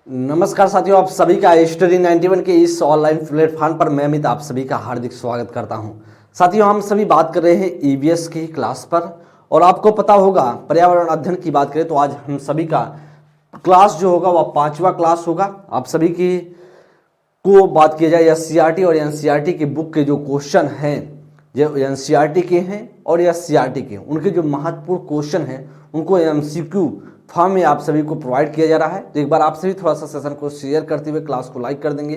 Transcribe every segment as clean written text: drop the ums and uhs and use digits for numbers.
नमस्कार साथियों, आप सभी का स्टडी 91 के इस ऑनलाइन प्लेटफॉर्म पर मैं अमित आप सभी का हार्दिक स्वागत करता हूं। साथियों, हम सभी बात कर रहे हैं ईवीएस की क्लास पर और आपको पता होगा पर्यावरण अध्ययन की बात करें तो आज हम सभी का क्लास जो होगा वह 5वां क्लास होगा। आप सभी की को बात किया जाए एससीईआरटी और एनसीईआरटी की बुक के जो क्वेश्चन हैं, जो एनसीईआरटी के हैं और एससीईआरटी के, उनके जो महत्वपूर्ण क्वेश्चन हैं उनको एमसीक्यू फॉर्म में आप सभी को प्रोवाइड किया जा रहा है। तो एक बार आप सभी थोड़ा सा सेशन को शेयर करते हुए क्लास को लाइक कर देंगे।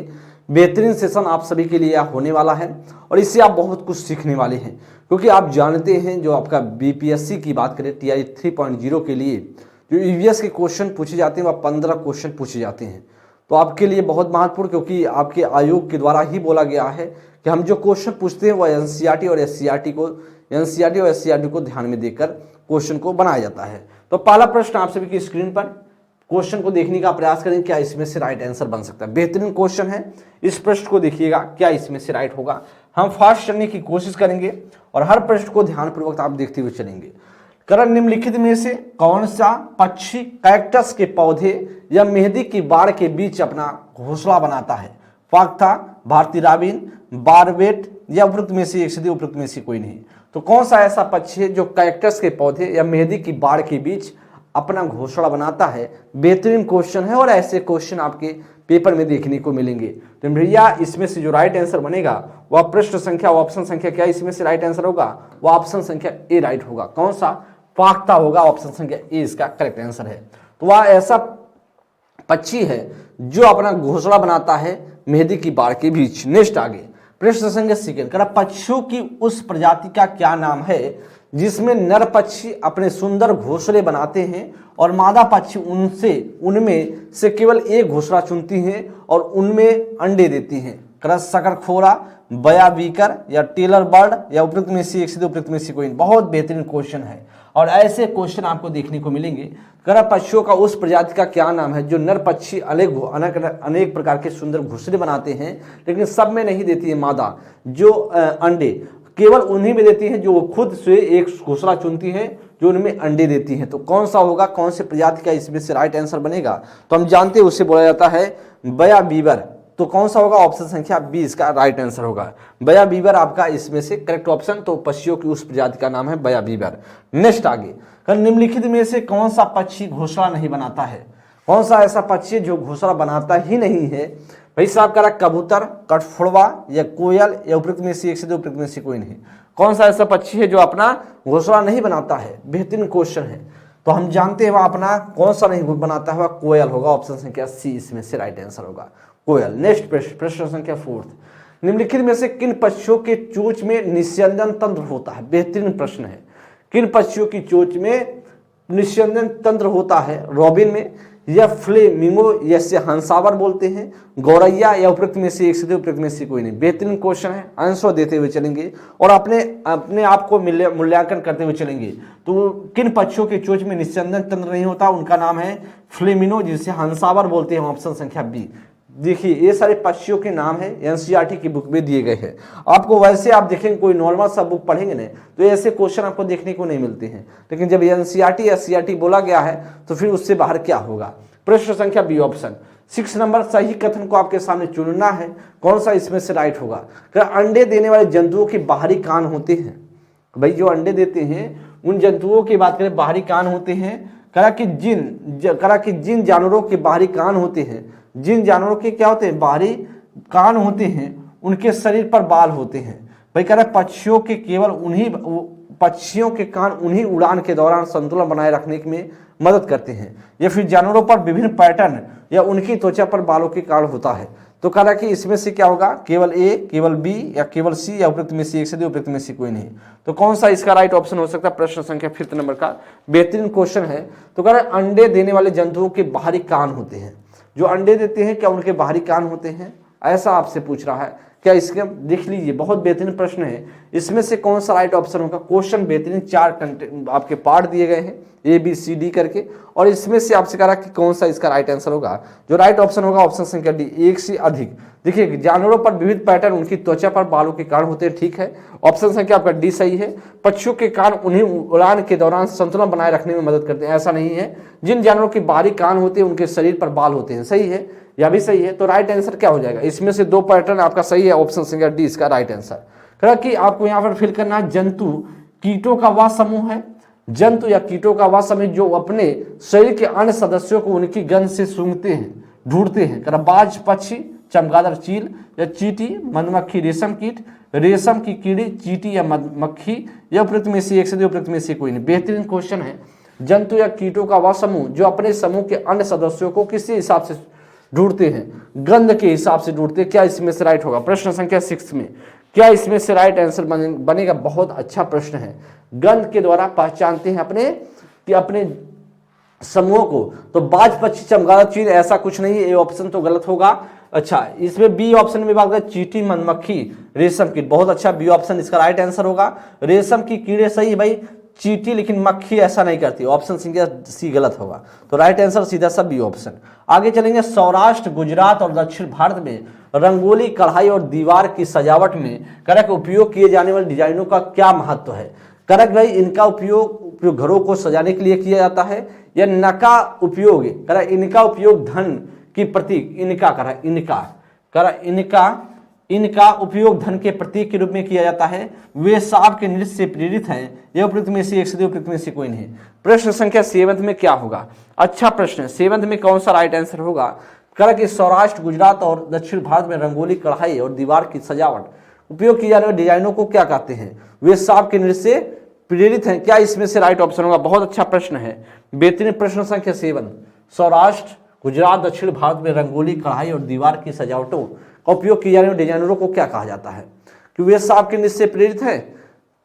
बेहतरीन सेशन आप सभी के लिए होने वाला है और इससे आप बहुत कुछ सीखने वाले हैं, क्योंकि आप जानते हैं जो आपका बीपीएससी की बात करें TI 3.0 के लिए जो ईवीएस के क्वेश्चन पूछे जाते हैं वह 15 क्वेश्चन पूछे जाते हैं। तो आपके लिए बहुत महत्वपूर्ण, क्योंकि आपके आयोग के द्वारा ही बोला गया है कि हम जो क्वेश्चन पूछते हैं वह एनसीईआरटी और एससीईआरटी को ध्यान में देकर क्वेश्चन को बनाया जाता है। तो पहला प्रश्न आप सभी की स्क्रीन पर क्वेश्चन को देखने का प्रयास करें, क्या इसमें से राइट आंसर बन सकता है। बेहतरीन क्वेश्चन है, इस प्रश्न को देखिएगा, क्या इसमें से राइट होगा। हम फास्ट चलने की कोशिश करेंगे और हर प्रश्न को ध्यानपूर्वक आप देखते हुए चलेंगे। करण निम्नलिखित में से कौन सा पक्षी कैक्टस के पौधे या मेहंदी की बाड़ के बीच अपना घोंसला बनाता है? फाख्ता, भारतीय राबिन, बारबेट या उपरोक्त में से एक से उपरोक्त में से कोई नहीं। तो कौन सा ऐसा पक्षी है जो कैक्टस के पौधे या मेहंदी की बाड़ के बीच अपना घोंसला बनाता है? बेहतरीन क्वेश्चन है और ऐसे क्वेश्चन आपके पेपर में देखने को मिलेंगे। तो भैया इसमें से जो राइट आंसर बनेगा वह प्रश्न संख्या ऑप्शन संख्या क्या इसमें से राइट आंसर होगा? वह ऑप्शन संख्या ए राइट होगा। कौन सा? फाख्ता होगा। ऑप्शन संख्या ए इसका करेक्ट आंसर है। तो वह ऐसा पक्षी है जो अपना घोंसला बनाता है मेहंदी की बाड़ के बीच। नेक्स्ट आगे प्रश्न संख्या सेकंड, करा पक्षियों की उस प्रजाति का क्या नाम है जिसमें नर पक्षी अपने सुंदर घोंसले बनाते हैं और मादा पक्षी उनमें से केवल एक घोंसला चुनती हैं और उनमें अंडे देती हैं? क्रस शकरखोरा, बया बीकर या टेलर बर्ड या उपरोक्त में से एक से उपरोक्त में से कोई? बहुत बेहतरीन क्वेश्चन है और ऐसे क्वेश्चन आपको देखने को मिलेंगे। करा पक्षियों का उस प्रजाति का क्या नाम है जो नर पक्षी अनेक प्रकार के सुंदर घोंसले बनाते हैं लेकिन सब में नहीं देती है मादा, जो अंडे केवल उन्हीं में देती हैं जो खुद से एक घोंसला चुनती है जो उनमें अंडे देती हैं। तो कौन सा होगा, कौन से प्रजाति का इसमें से राइट आंसर बनेगा? तो हम जानते हैं उसे बोला जाता है बया बीबर। तो कौन सा होगा? ऑप्शन संख्या बी इसका राइट आंसर होगा। बया बीबर आपका इसमें से करेक्ट ऑप्शन। तो पक्षियों की उस प्रजाति का नाम है बया बीबर। नेक्स्ट आगे, निम्नलिखित में से कौन सा पक्षी घोंसला नहीं बनाता है? कौन सा ऐसा पक्षी जो घोंसला बनाता ही नहीं है? भाई साहब करा कबूतर, कठफोड़वा या कोयल या उपरोक्त में से एक से उपरोक्त में से कोई नहीं। कौन सा ऐसा पक्षी है जो अपना घोंसला नहीं बनाता है? बेहतरीन क्वेश्चन है। तो हम जानते हैं वह अपना कौन सा नहीं बनाता है, वह कोयल होगा। ऑप्शन संख्या सी इसमें से राइट आंसर होगा, कोयल। नेक्स्ट प्रश्न संख्या फोर्थ, निम्नलिखित में से किन पक्षियों के चोंच में निस्यंदन तंत्र होता है? बेहतरीन प्रश्न है। किन पक्षियों की चोंच में निस्यंदन तंत्र होता है? रॉबिन में या फ्लेमिंगो, जैसे हंसावर बोलते हैं, गौरैया या उपरोक्त में से एक से उपरोक्त में से कोई नहीं। बेहतरीन क्वेश्चन है, आंसर देते हुए चलेंगे और अपने आप को मूल्यांकन करते हुए चलेंगे। तो किन पक्षियों के चोंच में निस्यंदन तंत्र नहीं होता? उनका नाम है फ्लेमिनो, जिसे हंसावर बोलते हैं। ऑप्शन संख्या बी। देखिए ये सारे पक्षियों के नाम है एनसीईआरटी की बुक में दिए गए हैं। आपको वैसे आप देखेंगे कोई नॉर्मल सा बुक पढ़ेंगे ना तो ऐसे क्वेश्चन आपको देखने को नहीं मिलते हैं, लेकिन जब एनसीईआरटी बोला गया है तो फिर उससे बाहर क्या होगा? प्रश्न संख्या बी ऑप्शन 6 नंबर, सही कथन को आपके सामने चुनना है। कौन सा इसमें से राइट होगा? अंडे देने वाले जंतुओं के बाहरी कान होते हैं। भाई जो अंडे देते हैं उन जंतुओं की बात करें, बाहरी कान होते हैं। करा कि जिन जानवरों के बाहरी कान होते हैं, जिन जानवरों के क्या होते हैं? बाहरी कान होते हैं, उनके शरीर पर बाल होते हैं। भाई कह रहा है पक्षियों के कान उन्हीं उड़ान के दौरान संतुलन बनाए रखने में मदद करते हैं, या फिर जानवरों पर विभिन्न पैटर्न या उनकी त्वचा पर बालों के कारण होता है। तो कह रहा है कि इसमें से क्या होगा? केवल ए, केवल बी या केवल सी या उपरोक्त में से एक से उपरोक्त में से कोई नहीं। तो कौन सा इसका राइट ऑप्शन हो सकता है? प्रश्न संख्या 5 नंबर का बेहतरीन क्वेश्चन है। तो कह रहा है अंडे देने वाले जंतुओं के बाहरी कान होते हैं। जो अंडे देते हैं क्या उनके बाहरी कान होते हैं? ऐसा आपसे पूछ रहा है। क्या इसके देख लीजिए, बहुत बेहतरीन प्रश्न है। इसमें से कौन सा राइट ऑप्शन होगा? क्वेश्चन बेहतरीन, 4 कंटेंट आपके पार्ट दिए गए हैं ABCD करके, और इसमें से आपसे कह रहा कि कौन सा इसका राइट आंसर होगा। जो राइट ऑप्शन होगा ऑप्शन संख्या डी, एक से अधिक। देखिए, जानवरों पर विविध पैटर्न उनकी त्वचा पर बालों के कारण होते हैं, ठीक है, ऑप्शन संख्या आपका डी सही है। पक्षियों के कान उन्हें उड़ान के दौरान संतुलन बनाए रखने में मदद करते हैं, ऐसा नहीं है। जिन जानवरों के बाहरी कान होते हैं उनके शरीर पर बाल होते हैं, सही है, यह भी सही है। तो राइट आंसर क्या हो जाएगा? इसमें से 2 पैटर्न आपका सही है, ऑप्शन संख्या डी इसका राइट आंसर। कि आपको यहाँ पर फिल करना है, जंतु कीटों का वह समूह है, जंतु या कीटों का वह समूह जो अपने शरीर के अन्य सदस्यों को उनकी गंध से सूंघते हैं, ढूंढते हैं। बाज, पक्षी, चमगादड़, चील या चींटी, मधुमक्खी, रेशम कीट, रेशम की कीड़ी, चींटी या मधुमक्खी, या उपयुक्त में से एक से, उपयुक्त में से कोई नहीं। बेहतरीन क्वेश्चन है। जंतु या कीटों का वह समूह जो अपने समूह के अन्य सदस्यों को किसी हिसाब से ढूंढते हैं, गंध के हिसाब से ढूंढते हैं। क्या इसमें से राइट होगा? प्रश्न संख्या 6 में क्या इसमें से राइट आंसर बनेगा? बहुत अच्छा प्रश्न है। गंध के द्वारा पहचानते हैं अपने समूह को। तो बाज, पक्षी, चमगादड़, चील, ऐसा कुछ नहीं है, ये ऑप्शन तो गलत होगा। अच्छा, इसमें बी ऑप्शन में बात करें, चींटी, मधुमक्खी, रेशम कीट, बहुत अच्छा, बी ऑप्शन इसका राइट आंसर होगा। रेशम की कीड़े सही है भाई, चींटी, लेकिन मक्खी ऐसा नहीं करती, ऑप्शन संख्या सी गलत होगा। तो राइट आंसर सीधा सा बी ऑप्शन। आगे चलेंगे, सौराष्ट्र, गुजरात और दक्षिण भारत में रंगोली, कढ़ाई और दीवार की सजावट में करक उपयोग किए जाने वाले डिजाइनों का क्या महत्व है? करक भाई, इनका उपयोग घरों को सजाने के लिए किया जाता है, या नका उपयोग, इनका उपयोग धन की प्रतीक, इनका उपयोग धन के प्रतीक के रूप में किया जाता है। वे सांप के नृत्य से प्रेरित हैं, यह उपयुक्त में से एक से, उपयुक्त में से कोई नहीं। प्रश्न संख्या 7 में क्या होगा? अच्छा प्रश्न है। 7 में कौन सा राइट आंसर होगा? कह कि सौराष्ट्र, गुजरात और दक्षिण भारत में रंगोली, कढ़ाई और दीवार की सजावट उपयोग की जाने वाले डिजाइनों को क्या कहते हैं? वे सांप के नृत्य से प्रेरित हैं। क्या इसमें से राइट ऑप्शन होगा? बहुत अच्छा प्रश्न है, बेहतरीन प्रश्न संख्या 7। सौराष्ट्र, गुजरात, दक्षिण भारत में रंगोली, कढ़ाई और दीवार की सजावटों का उपयोग किए जाने वाले डिजाइनरों को क्या कहा जाता है? कि वे सांप के नृत्य से प्रेरित है,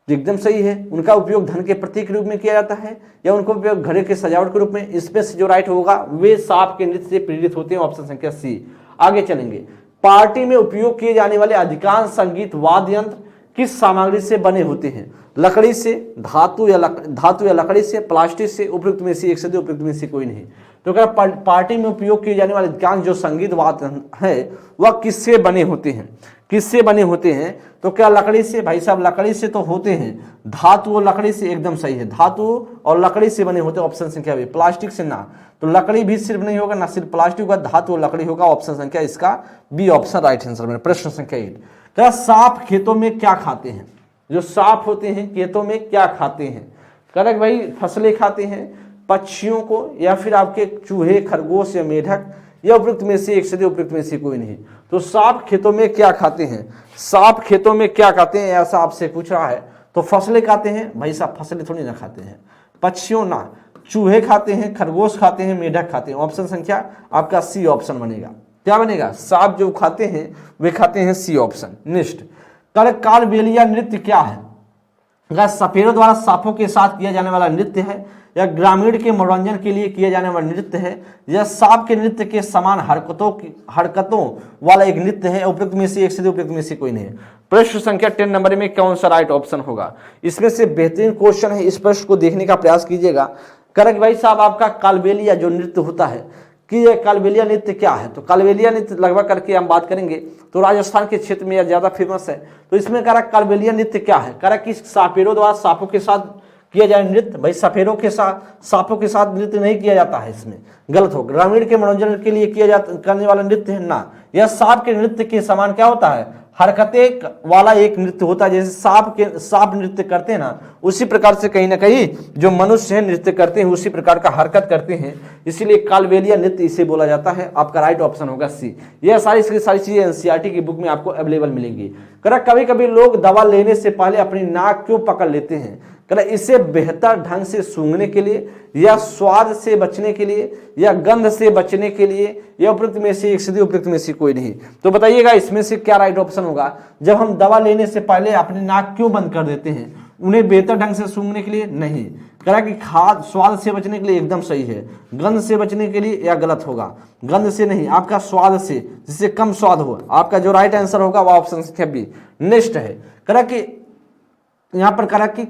एकदम सही है। उनका उपयोग धन के प्रतीक रूप में किया जाता है, या उनको उपयोग घर के सजावट के रूप में? इसमें से जो राइट होगा, वे सांप के नृत्य से प्रेरित होते हैं, ऑप्शन संख्या सी। आगे चलेंगे, पार्टी में उपयोग किए जाने वाले अधिकांश संगीत वाद्य यंत्र किस सामग्री से बने होते हैं? लकड़ी से, धातु या लकड़ी से, प्लास्टिक से, उपयुक्त में से एक से, उपयुक्त में से कोई नहीं। तो क्या पार्टी में उपयोग किए जाने वाले अधिकांश जो संगीत वाद्य है वह किससे बने होते हैं? किससे बने होते हैं? तो क्या लकड़ी से? भाई साहब, लकड़ी से तो होते हैं, धातु और लकड़ी से, एकदम सही है, धातु और लकड़ी से बने होते हैं, ऑप्शन संख्या बी। प्लास्टिक से ना, तो लकड़ी भी सिर्फ नहीं होगा, ना सिर्फ प्लास्टिक होगा, धातु और लकड़ी होगा, ऑप्शन संख्या इसका बी ऑप्शन राइट आंसर बने। प्रश्न संख्या 8, क्या सांप खेतों में क्या खाते हैं? जो सांप होते हैं खेतों में क्या खाते हैं? करेक्ट भाई, फसलें खाते हैं, पक्षियों को, या फिर आपके चूहे, खरगोश या मेढक, या उपयुक्त में से एक से, उपयुक्त में से कोई नहीं। तो सांप खेतों में क्या खाते हैं? सांप खेतों में क्या खाते हैं, ऐसा आपसे पूछ रहा है। तो फसलें खाते हैं, भाई साहब फसलें थोड़ी ना खाते हैं, पक्षियों ना, चूहे खाते हैं, खरगोश खाते हैं, मेढक खाते हैं, ऑप्शन संख्या आपका सी ऑप्शन बनेगा। क्या बनेगा? सांप जो खाते हैं वे खाते हैं सी ऑप्शन। नेक्स्ट, कालबेलिया नृत्य क्या है? सपेरों द्वारा सांपों के साथ किया जाने वाला नृत्य है, या ग्रामीण के मनोरंजन के लिए किया जाने वाला नृत्य है, या सांप के नृत्य के समान हरकतों वाला एक नृत्य है, उपयुक्त में से एक से, उपयुक्त में से कोई नहीं। प्रश्न संख्या 10 नंबर में कौन सा राइट ऑप्शन होगा? इसमें से बेहतरीन क्वेश्चन है, इस प्रश्न को देखने का प्रयास कीजिएगा। करेक्ट भाई साहब, आपका कालबेलिया जो नृत्य होता है कि ये कालबेलिया नृत्य क्या है? तो कालबेलिया नृत्य लगभग करके हम बात करेंगे तो राजस्थान के क्षेत्र में यह ज्यादा फेमस है। तो इसमें कह रहा कालबेलिया नृत्य क्या है? कह रहा कि सपेरों द्वारा सांपों के साथ किया जाए नृत्य। भाई सपेरों के साथ सांपों के साथ नृत्य नहीं किया जाता है, इसमें गलत हो। ग्रामीण के मनोरंजन के लिए किया करने वाला नृत्य है ना, यह सांप के नृत्य के समान क्या होता है? हरकतें वाला एक नृत्य होता है, जैसे सांप नृत्य करते हैं ना, उसी प्रकार से कहीं ना कहीं जो मनुष्य है नृत्य करते हैं, उसी प्रकार का हरकत करते हैं, इसीलिए कालबेलिया नृत्य इसे बोला जाता है। आपका राइट ऑप्शन होगा सी। यह सारी चीजें एनसीईआरटी की बुक में आपको अवेलेबल मिलेंगी। कभी कभी लोग दवा लेने से पहले अपनी नाक क्यों पकड़ लेते हैं? इसे बेहतर ढंग से सूंघने के लिए, या स्वाद से बचने के लिए, या गंध से बचने के लिए, या उपयुक्त में से एक से, उपयुक्त में से कोई नहीं। तो बताइएगा इसमें से क्या राइट ऑप्शन होगा? जब हम दवा लेने से पहले अपनी नाक क्यों बंद कर देते हैं? उन्हें बेहतर ढंग से सूंघने के लिए नहीं। कह रहा है कि खाद स्वाद से बचने के लिए एकदम सही है। गंध से बचने के लिए या गलत होगा, गंध से नहीं, आपका स्वाद से, जिससे कम स्वाद हो। आपका जो राइट आंसर होगा वो ऑप्शन संख्या बी। नेक्स्ट है, कह रहा कि यहां पर कह रहा कि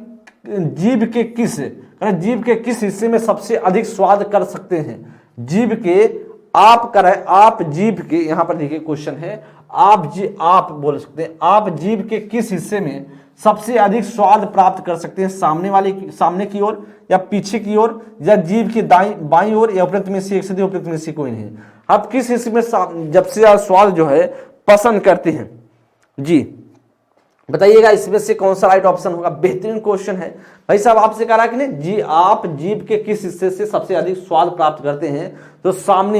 जीभ के किस, जीभ के किस हिस्से में सबसे अधिक स्वाद कर सकते हैं। जीभ के, आप कर आप जीभ के, यहां पर देखिए क्वेश्चन है, आप बोल सकते हैं, आप जीभ के किस हिस्से में सबसे अधिक स्वाद प्राप्त कर सकते हैं। सामने की ओर या पीछे की ओर या जीभ की बाईं ओर या उपयुक्त में से एक से अधिक, उपयुक्त में से कोई नहीं। आप किस हिस्से में जब से ज्यादा स्वाद जो है पसंद करते हैं जी, बताइएगा इसमें से कौन सा राइट ऑप्शन होगा। बेहतरीन क्वेश्चन है भाई साहब, आपसे कह रहा है कि नहीं जी, आप जीभ के किस हिस्से से सबसे अधिक स्वाद प्राप्त करते हैं, तो सामने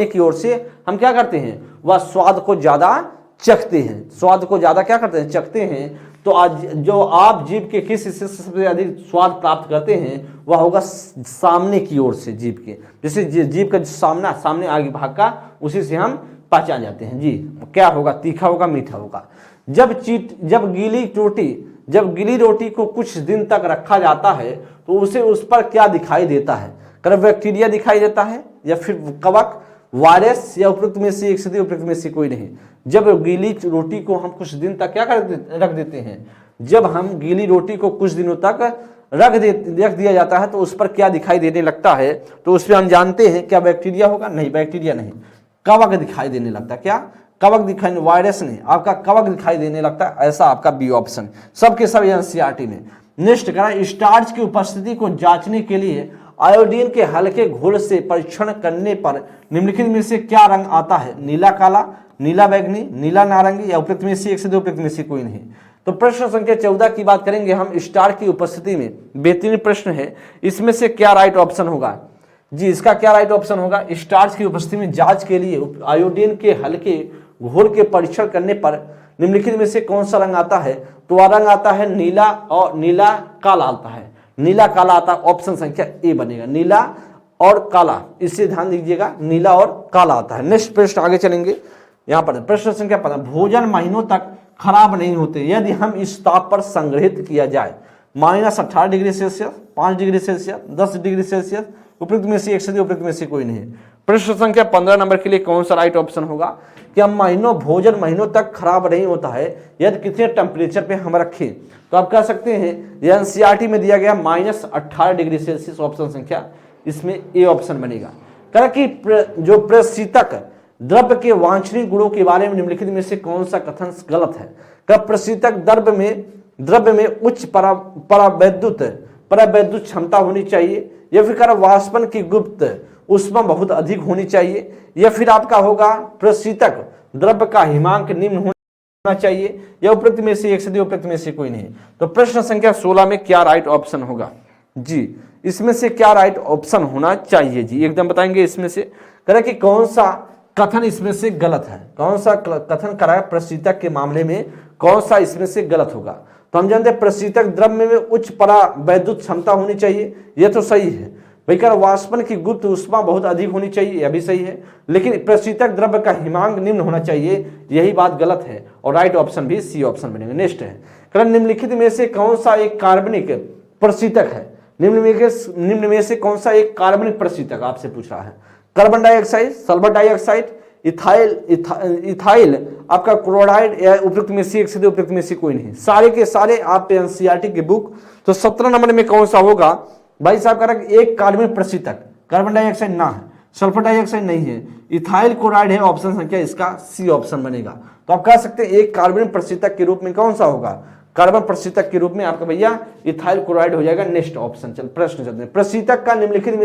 की ओर से हम क्या करते हैं, वह स्वाद को ज्यादा चखते हैं, स्वाद को ज्यादा क्या करते हैं, चखते हैं। तो आज जो आप जीभ के किस हिस्से से सबसे अधिक स्वाद प्राप्त करते हैं वह होगा सामने की ओर से, जीभ के, जैसे जीभ का सामने आगे भाग का, उसी से हम पहचान जाते हैं जी। क्या होगा, तीखा होगा, मीठा होगा। जब गीली रोटी को कुछ दिन तक रखा जाता है तो उस पर क्या दिखाई देता है। बैक्टीरिया दिखाई देता है या फिर कवक, वायरस या उपयुक्त में से एक से अधिक, उपयुक्त में से कोई नहीं। जब गीली रोटी को हम कुछ दिन तक क्या रख देते हैं, जब हम गीली रोटी को कुछ दिनों तक रख दिया जाता है तो उस पर क्या दिखाई देने लगता है, तो उस पर हम जानते हैं क्या बैक्टीरिया होगा, नहीं बैक्टीरिया नहीं, कवक दिखाई देने लगता है। क्या कवक दिखाई, वायरस नहीं, आपका कवक दिखाई देने लगता है। ऐसा आपका बी ऑप्शन, सबके सब एनसीईआरटी में। नेक्स्ट करा, स्टार्च की उपस्थिति को जांचने के लिए आयोडीन के हल्के घोल से परीक्षण करने पर निम्नलिखित में से क्या रंग आता है। नीला काला, नीला बैगनी, नीला नारंगी या उपयुक्त में से एक से दो, उपयुक्त में से कोई नहीं। तो प्रश्न संख्या 14 की बात करेंगे हम, स्टार्च की उपस्थिति में। बेहतरीन प्रश्न है, इसमें से क्या राइट ऑप्शन होगा जी, इसका क्या राइट ऑप्शन होगा। स्टार्च की उपस्थिति में जांच के लिए आयोडीन के हल्के घोल के परीक्षण करने पर निम्नलिखित में से कौन सा रंग आता है, तो वह रंग आता है नीला, और नीला काला आता है, नीला काला आता है। ऑप्शन संख्या ए बनेगा, नीला और काला, इससे ध्यान दीजिएगा, नीला और काला आता है। नेक्स्ट प्रश्न आगे चलेंगे, यहां पर प्रश्न संख्या 15, भोजन महीनों तक खराब नहीं होते यदि हम इस ताप पर संग्रहित किया जाए। -18 degree Celsius, 5 degree Celsius, 10 degree Celsius, उपयुक्त में से एक से, उपयुक्त में से कोई नहीं। प्रश्न संख्या 15 नंबर के लिए कौन सा राइट ऑप्शन होगा कि हम भोजन महीनों तक खराब नहीं होता है यदि कितने टेम्परेचर पे हम रखें। तो आप कह सकते हैं एनसीईआरटी में दिया गया -18 डिग्री सेल्सियस, ऑप्शन संख्या इसमें ए ऑप्शन बनेगा। कह कि जो प्रशीतक द्रव्य के वांछनीय गुणों के बारे में निम्नलिखित में से कौन सा कथन गलत है। क्या प्रशीतक द्रव्य में उच्च परावैद्युत क्षमता होनी चाहिए, या फिर कर वाष्पन की गुप्त ऊष्मा बहुत अधिक होनी चाहिए, या फिर आपका होगा प्रशीतक द्रव्य का हिमांक निम्न होना चाहिए, या उपयुक्त में से एक से, उपयुक्त में से कोई नहीं। तो प्रश्न संख्या 16 में क्या राइट ऑप्शन होगा जी, इसमें से क्या राइट ऑप्शन होना चाहिए जी, एकदम बताएंगे। इसमें से करें कि कौन सा कथन इसमें से गलत है, कौन सा कथन कराए प्रशीतक के मामले में, कौन सा इसमें से गलत होगा। तो हम जानते हैं प्रशीतक द्रव्य में उच्च परावैद्युत क्षमता होनी चाहिए, यह तो सही है भाई। कर वाष्पन की गुप्त ऊष्मा बहुत अधिक होनी चाहिए, यह भी सही है, लेकिन प्रशीतक द्रव्य का हिमांक निम्न होना चाहिए, यही बात गलत है, और राइट ऑप्शन भी सी ऑप्शन बनेगा। नेक्स्ट है, कारण निम्नलिखित में से कौन सा एक कार्बनिक प्रशीतक है, निम्न में से कौन सा एक कार्बनिक प्रशीतक आपसे पूछ रहा है। Carbon dioxide, sulphur dioxide, ethyl आपका क्लोराइड, या उपयुक्त में से एक से, उपयुक्त में से कोई नहीं। सारे के सारे आप एनसीईआरटी की बुक, तो 17 नंबर में कौन सा होगा भाई साहब, कह एक कार्बनिक प्रशीतक, कार्बन डाइऑक्साइड ना है, सल्फर डाइऑक्साइड नहीं है, इथाइल क्लोराइड है, ऑप्शन संख्या इसका सी ऑप्शन बनेगा। तो आप कह सकते हैं एक कार्बनिक प्रशीतक के रूप में कौन सा होगा, कार्बन प्रशीतक के रूप में आपका भैया इथाइल क्लोराइड हो जाएगा। नेक्स्ट ऑप्शन, चल प्रश्न चलते हैं, प्रशीतक का निम्नलिखित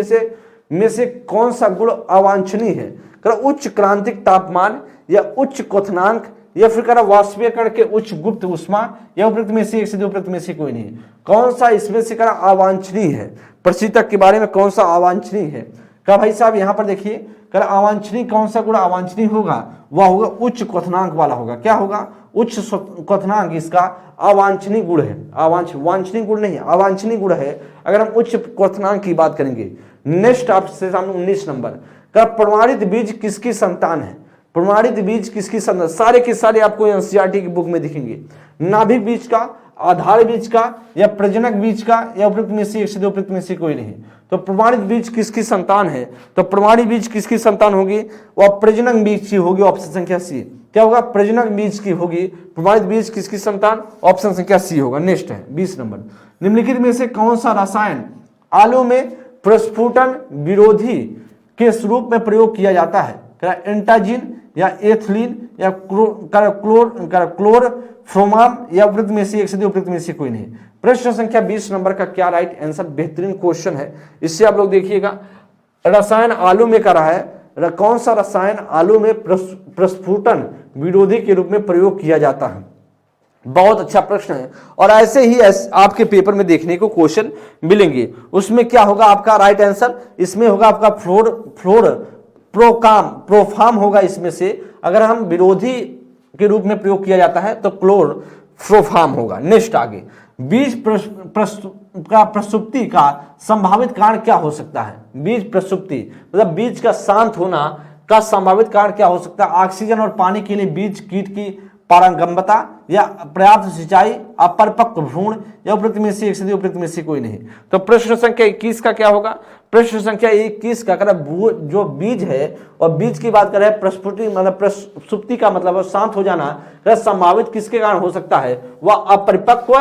में से कौन सा गुण अवांछनीय है। उच्च क्रांतिक तापमान, या उच्च क्वथनांक, या फिर करा वाष्पीकरण के उच्च गुप्त ऊष्मा, या उपयुक्त में से एक से, उपयुक्त में से कोई नहीं। कौन सा इसमें से करा अवांछनीय है, प्रशीतक के बारे में कौन सा अवांछनीय है। क्या भाई साहब यहां पर देखिए, करा अवांछनीय कौन सा गुण अवांछनीय होगा, वह होगा उच्च क्वथनांक वाला होगा। क्या होगा, उच्च क्वथनांक इसका अवांछनीय गुण है, वांछनीय गुण नहीं, अवांछनीय गुण है अगर हम उच्च क्वथनांक की बात करेंगे। नेक्स्ट आपसे सामने 19 नंबर का, प्रमाणित बीज किसकी संतान है। प्रमाणित बीज किसकी संतान, सारे के सारे आपको एनसीईआरटी की बुक में दिखेंगे। नाभिक बीज का, आधार बीज का या प्रजनक बीज का या उपयुक्त में से एक से दो उपयुक्त में से कोई नहीं। तो प्रमाणित बीज किसकी संतान है? तो प्रमाणित बीज किसकी संतान होगी? वह प्रजनक बीज की होगी। ऑप्शन संख्या सी। क्या होगा? प्रजनक बीज की होगी। प्रमाणित बीज किसकी संतान? ऑप्शन संख्या सी होगा। नेक्स्ट है 20 नंबर, निम्नलिखित में से कौन सा रसायन आलू में प्रस्फुटन विरोधी के स्वरूप में प्रयोग किया जाता है? एंटाजिन या एथिलीन या क्लोरफ्रोमाम या उपयुक्त में से एक से दो उपयुक्त में से कोई नहीं। प्रश्न संख्या 20 नंबर का क्या राइट आंसर? बेहतरीन क्वेश्चन है, इससे आप लोग देखिएगा। रसायन आलू में कर रहा है, कौन सा रसायन आलू में प्रस्फुटन विरोधी के रूप में प्रयोग किया जाता है? बहुत अच्छा प्रश्न है और ऐसे ही आपके पेपर में देखने को क्वेश्चन मिलेंगे। उसमें क्या होगा आपका राइट आंसर? इसमें होगा आपका प्रोफाम होगा। इसमें से अगर हम विरोधी के रूप में प्रयोग किया जाता है तो क्लोरफ्रोफाम होगा। नेक्स्ट आगे, बीज प्रसुप्ति का संभावित कारण क्या हो सकता है? बीज प्रसुप्ति मतलब बीज का शांत होना का संभावित कारण क्या हो सकता है? ऑक्सीजन और पानी के लिए बीज कीट की पारंगम्यता या पर्याप्त सिंचाई, अपरिपक्व भ्रूण या उपयुक्त में से एक से उपयुक्त में से कोई नहीं। तो प्रश्न संख्या 21 का क्या होगा? प्रश्न संख्या 21 का जो बीज है और बीज की बात कर रहे हैं प्रस्फुटी मतलब प्रसुप्ति का मतलब शांत हो जाना, संभावित किसके कारण हो सकता है? वह अपरिपक्व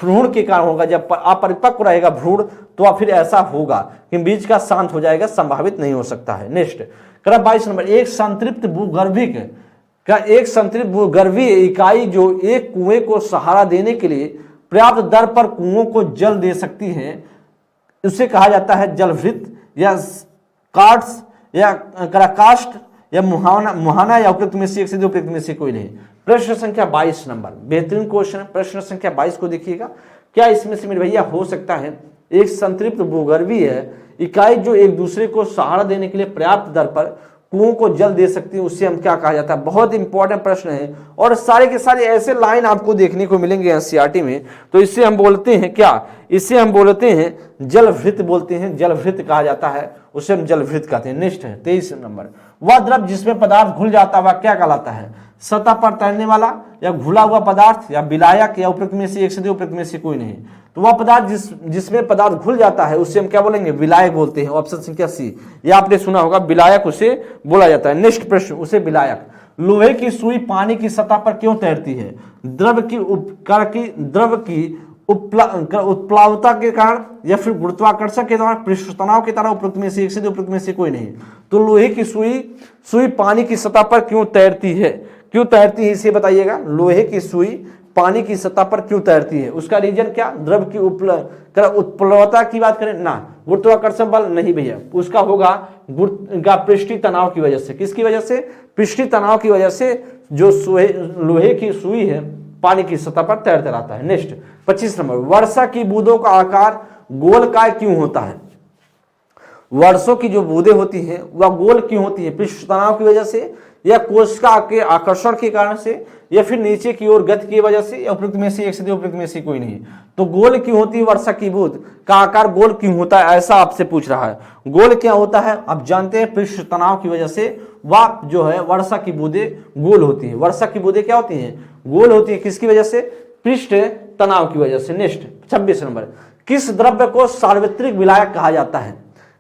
भ्रूण के कारण होगा। जब अपरिपक्व रहेगा भ्रूण तो फिर ऐसा होगा कि बीज का शांत हो जाएगा, संभावित नहीं हो सकता है। नेक्स्ट 22 नंबर, एक संतृप्त भूगर्भीय इकाई जो एक कुएं को सहारा देने के लिए पर्याप्त दर पर कुओं को जल दे सकती है, उसे कहा जाता है जलभृत या काट्स या कास्ट या मुहाना या उपयुक्त में से एक से दो उपयुक्त में से कोई नहीं। प्रश्न संख्या 22 नंबर बेहतरीन क्वेश्चन है। प्रश्न संख्या 22 को देखिएगा, क्या इसमें से मेरे भैया हो सकता है एक संतृप्त भूगर्भीय इकाई जो एक दूसरे को सहारा देने के लिए पर्याप्त दर पर कुओं को जल दे सकती है, उससे हम क्या कहा जाता है? बहुत इंपॉर्टेंट प्रश्न है और सारे के सारे ऐसे लाइन आपको देखने को मिलेंगे एनसीईआरटी में। तो इससे हम बोलते हैं क्या? इससे हम बोलते हैं जलभृत बोलते हैं, जलभृत कहा जाता है, उसे हम जलभृत कहते हैं। नेक्स्ट है 23 नंबर, वह द्रव जिसमें पदार्थ घुल जाता वह क्या कहलाता है? सतह पर तैरने वाला या घुला हुआ पदार्थ या विलायक या उपयुक्त में से एक से दो उपयुक्त में से कोई नहीं। तो वह पदार्थ जिसमें पदार्थ घुल जाता है उसे हम क्या बोलेंगे? विलायक बोलते हैं। ऑप्शन संख्या सी, ये आपने सुना होगा, विलायक उसे बोला जाता है। नेक्स्ट प्रश्न, उसे विलायक। लोहे की सुई पानी की सतह पर क्यों तैरती है? द्रव की उत्प्लावता के कारण या फिर गुरुत्वाकर्षण के द्वारा, पृष्ठ तनाव के द्वारा, उपयुक्त में से एक से दो उपयुक्त में से कोई नहीं। तो लोहे की सुई पानी की सतह पर क्यों तैरती है? क्यों तैरती है इसे बताइएगा। लोहे की सुई पानी की सतह पर क्यों तैरती है? उसका रीजन क्या? द्रव की उत्प्लवता की बात करें ना, गुरुत्वाकर्षण बल नहीं भैया, उसका होगा पृष्ठीय तनाव की वजह से। किसकी वजह से? पृष्ठीय तनाव की वजह से जो लोहे की सुई है पानी की सतह पर तैरता रहता है। नेक्स्ट 25 नंबर, वर्षा की बूंदों का आकार गोलकाय क्यों होता है? वर्षों की जो बूंदें होती हैं वह गोल क्यों होती है? पृष्ठ तनाव की वजह से या कोशिका के आकर्षण के कारण से या फिर नीचे की ओर गति की वजह से या उपयुक्त में से एक से दो उपयुक्त में से कोई नहीं। तो गोल क्यों होती है? वर्षा की बूंद का आकार गोल क्यों होता है, ऐसा आपसे पूछ रहा है। गोल क्या होता है आप जानते हैं, पृष्ठ तनाव की वजह से वह जो है वर्षा की बूंदें गोल होती है। वर्षा की बूंदें क्या होती हैं? गोल होती है। किसकी वजह से? पृष्ठ तनाव की वजह से। नेक्स्ट 26 नंबर, किस द्रव्य को सार्वत्रिक विलायक कहा जाता है?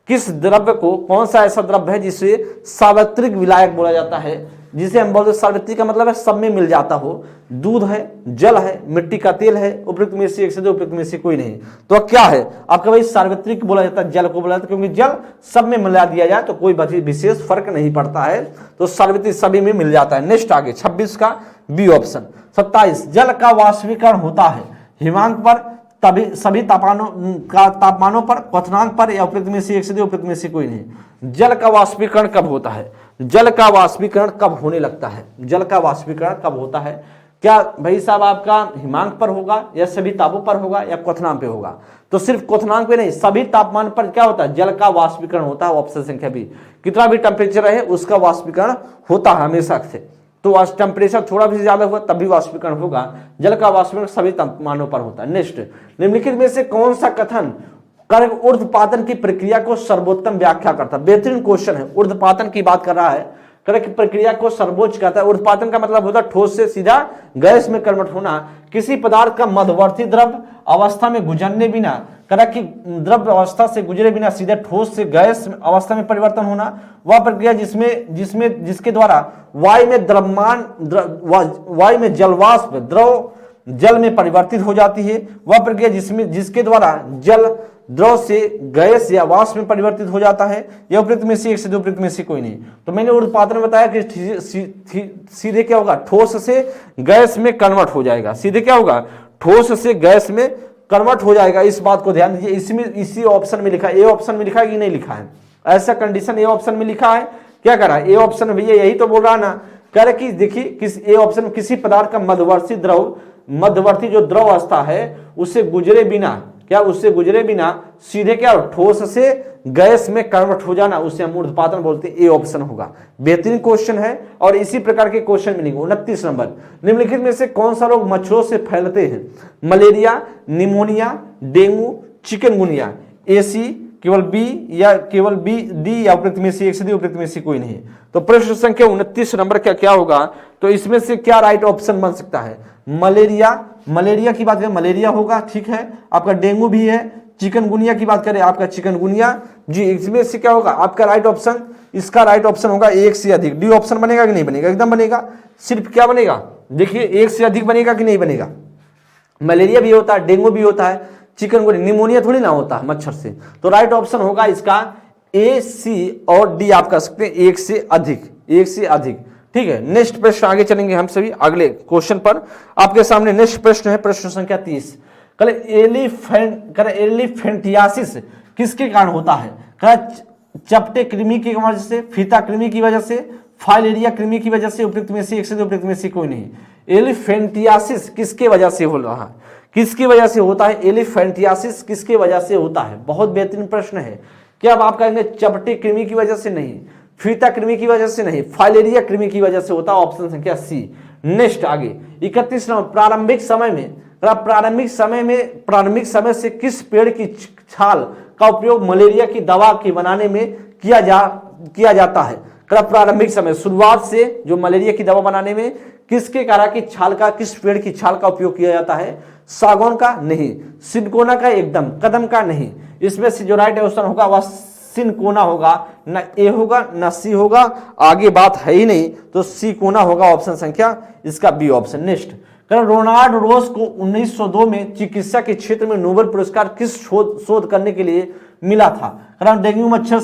किस द्रव्य को, कौन सा ऐसा द्रव्य है जिसे सार्वत्रिक विलायक बोला जाता है? जिसे हम बोलते हैं सार्वत्रिक का मतलब है सब में मिल जाता हो। दूध है, जल है, मिट्टी का तेल है, उपयुक्त में से एक से दो उपयुक्त में से कोई नहीं। तो क्या है आपका भाई? सार्वत्रिक बोला जाता है, जल को बोला जाता है, क्योंकि जल सब में मिला दिया जाए तो कोई विशेष फर्क नहीं पड़ता है, तो सार्वत्रिक सभी में मिल जाता है। नेक्स्ट आगे 26 का बी ऑप्शन। 27, जल का वाष्पीकरण होता है हिमांक पर तभी सभी तापमानों पर, क्वथनांक पर या उपयुक्त में से एक से दो उपयुक्त में से कोई नहीं। जल का वाष्पीकरण कब होता है? जल का वाष्पीकरण कब होने लगता है? जल का वाष्पीकरण कब होता है? क्या भाई साहब आपका हिमांक पर होगा या सभी तापों पर होगा या क्वथनांक पे होगा? तो सिर्फ क्वथनांक पे नहीं, सभी तापमान पर क्या होता है? जल का वाष्पीकरण होता है। ऑप्शन संख्या बी, कितना भी टेम्परेचर रहे उसका वाष्पीकरण होता है हमेशा से। तो टेम्परेचर थोड़ा भी ज्यादा हुआ तब भी वाष्पीकरण होगा। जल का वाष्पीकरण सभी तापमानों पर होता है। नेक्स्ट, निम्नलिखित में से कौन सा कथन ऊर्ध्वपातन की प्रक्रिया को सर्वोत्तम व्याख्या करता है? बेहतरीन क्वेश्चन है। ऊर्ध्वपातन की बात कर रहा है, प्रक्रिया को सर्वोच्च कहता है। ऊर्ध्वपातन का मतलब होता है ठोस से सीधा गैस में कन्वर्ट होना, किसी पदार्थ का मध्यवर्ती द्रव अवस्था में गुजरने बिना, कि द्रव अवस्था से गुजरे बिना सीधे ठोस से गैस अवस्था में परिवर्तन होना, वह प्रक्रिया जिसके द्वारा वायु में जलवाष्प द्रव जल में परिवर्तित हो जाती है, वह प्रक्रिया जिसके द्वारा जल द्रव से गैस या वाष्प में परिवर्तित हो जाता है। यह उपयुक्त में से एक से दो उपयुक्त में से कोई नहीं। तो मैंने ऊर्ध्वपातन में बताया कि सीधे क्या होगा, ठोस से गैस में कन्वर्ट हो जाएगा। सीधे क्या होगा, ठोस से गैस में कन्वर्ट हो जाएगा। इस बात को ध्यान दीजिए। इसमें इसी ऑप्शन में लिखा है, ए ऑप्शन में लिखा है कि नहीं लिखा है, ऐसा कंडीशन ए ऑप्शन में लिखा है। क्या करा ए ऑप्शन, भैया यही तो बोल रहा ना, कह रहे कि देखिए किस ए ऑप्शन में किसी पदार्थ का मध्यवर्ती जो द्रव अवस्था है उससे गुजरे बिना सीधे क्या ठोस से गैस में कन्वर्ट हो जाना, उसे हम ऊर्ध्वपातन बोलते हैं। ए ऑप्शन होगा। बेहतरीन क्वेश्चन है और इसी प्रकार के क्वेश्चन मिलेंगे। 29 नंबर, निम्नलिखित में से कौन सा रोग मच्छरों से फैलते हैं? Malaria, pneumonia, dengue, chikungunya. A C केवल बी या केवल बी डी या उपयुक्त में से एक से दी, उपयुक्त में से कोई नहीं। तो प्रश्न संख्या 29 नंबर का क्या होगा, तो इसमें से क्या राइट ऑप्शन बन सकता है? मलेरिया की बात करें मलेरिया होगा, ठीक है। आपका डेंगू भी है। चिकनगुनिया की बात करें आपका चिकनगुनिया जी, इसमें से क्या होगा आपका राइट ऑप्शन? इसका राइट ऑप्शन होगा एक से अधिक। डी ऑप्शन बनेगा कि नहीं बनेगा? एकदम बनेगा। सिर्फ क्या बनेगा, देखिए एक से अधिक बनेगा कि नहीं बनेगा। मलेरिया भी होता है, डेंगू भी होता है, चिकनगुनिया, निमोनिया थोड़ी ना होता है मच्छर से। तो राइट ऑप्शन होगा इसका ए, सी और डी आप कर सकते हैं, एक से अधिक। ठीक है, नेक्स्ट प्रश्न आगे चलेंगे हम सभी अगले क्वेश्चन पर। आपके सामने नेक्स्ट प्रश्न है, प्रश्न संख्या 30। एलिफेंटियासिस किसके कारण होता है? चपटे कृमि की वजह से, फीता कृमि की वजह से, फाइलेरिया कृमि की वजह से, उपयुक्त में से एक से दो, उपयुक्त में से कोई नहीं। एलिफेंटियासिस किसके वजह से हो रहा है? किसकी वजह से होता है? एलिफेंटियासिस किसके वजह से होता है? बहुत बेहतरीन प्रश्न है। क्या अब आप कहेंगे चपटे कृमि की वजह से नहीं, फीता कृमि की वजह से नहीं, फाइलेरिया कृमि की वजह से होता है। ऑप्शन संख्या सी। नेक्स्ट आगे 31 नंबर, प्रारंभिक समय से किस पेड़ की छाल का उपयोग मलेरिया की दवा के बनाने में किया जाता है? प्रारंभिक समय, शुरुआत से जो मलेरिया की दवा बनाने में किसके कारा की छाल का, किस पेड़ की छाल का उपयोग किया जाता है? सागौन का नहीं, सिनकोना का एकदम, कदम का नहीं। इसमें से जो राइट ऑप्शन होगा वह सिनकोना होगा। ना ए होगा ना सी होगा, आगे बात है ही नहीं, तो सी कोना होगा। ऑप्शन संख्या इसका बी ऑप्शन। नेक्स्ट, रोनाल्ड रोज को 1902 में चिकित्सा के क्षेत्र में नोबेल पुरस्कार किस शोध करने के लिए मिला था? कारण डेंगू मच्छर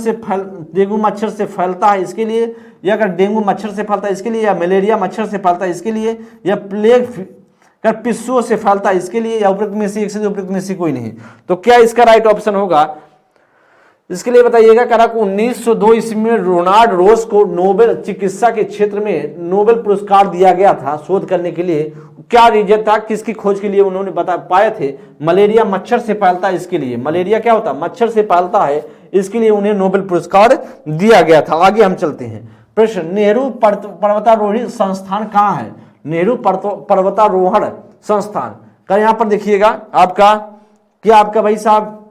से फैलता है इसके लिए, या अगर डेंगू मच्छर से फैलता है इसके लिए, या मलेरिया मच्छर से फैलता है इसके लिए, या प्लेग पिस्सुओं से फैलता है इसके लिए, या उपयुक्त में से एक से उपयुक्त में से कोई नहीं। तो क्या इसका राइट ऑप्शन होगा? इसके लिए बताइएगा। करा को 1902 ईस्वी में रोनाल्ड रोज को नोबेल चिकित्सा के क्षेत्र में नोबेल पुरस्कार दिया गया था शोध करने के लिए। क्या रीजन था, किसकी खोज के लिए उन्होंने पाए थे? मलेरिया मच्छर से फैलता है इसके लिए। मलेरिया क्या होता है? मच्छर से फैलता है, इसके लिए उन्हें नोबेल पुरस्कार दिया गया था। आगे हम चलते हैं। प्रश्न, नेहरू पर्वतारोहण संस्थान कहाँ है? नेहरू पर्वतारोहण संस्थान का यहाँ पर देखिएगा आपका क्या, आपका भाई साहब